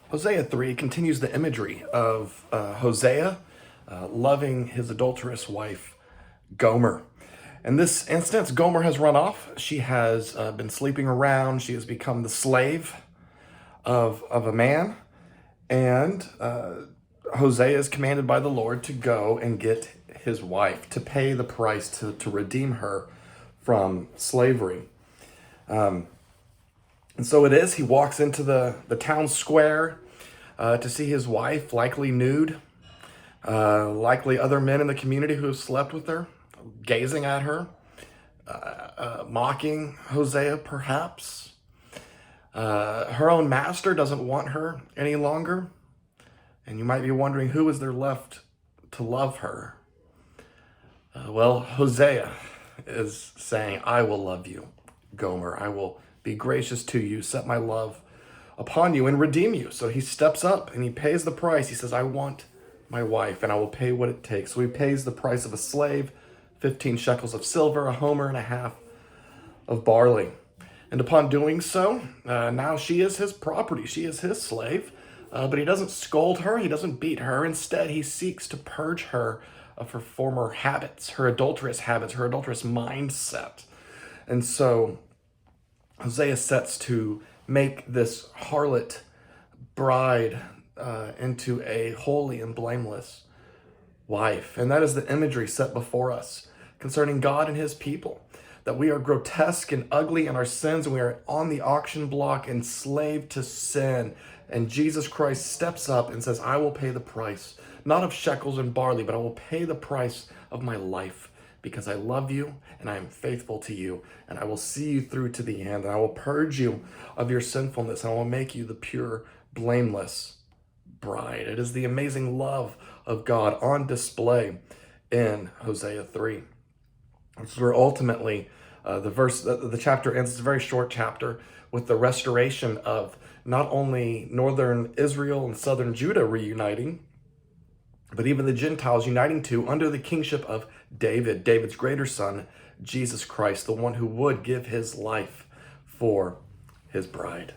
Hosea 3 continues the imagery of Hosea loving his adulterous wife, Gomer. In this instance, Gomer has run off. She has been sleeping around. She has become the slave of a man. And Hosea is commanded by the Lord to go and get his wife, to pay the price, to redeem her from slavery. And so it is, he walks into the town square to see his wife, likely nude, likely other men in the community who have slept with her, gazing at her, mocking Hosea perhaps. Her own master doesn't want her any longer. And you might be wondering, who is there left to love her? Well, Hosea is saying, I will love you, Gomer. I will be gracious to you, set my love upon you, and redeem you. So he steps up and he pays the price. He says, I want my wife, and I will pay what it takes. So he pays the price of a slave, 15 shekels of silver, a homer and a half of barley. And upon doing so, now she is his property. She is his slave. But he doesn't scold her. He doesn't beat her. Instead, he seeks to purge her of her former habits, her adulterous mindset. And so Hosea sets to make this harlot bride into a holy and blameless wife. And that is the imagery set before us concerning God and his people, that we are grotesque and ugly in our sins, and we are on the auction block, enslaved to sin. And Jesus Christ steps up and says, I will pay the price, not of shekels and barley, but I will pay the price of my life, because I love you and I am faithful to you, and I will see you through to the end, and I will purge you of your sinfulness, and I will make you the pure, blameless bride. It is the amazing love of God on display in Hosea 3. This is where ultimately the chapter ends. It's a very short chapter with the restoration of not only northern Israel and southern Judah reuniting, but even the Gentiles uniting too under the kingship of David, David's greater son, Jesus Christ, the one who would give his life for his bride.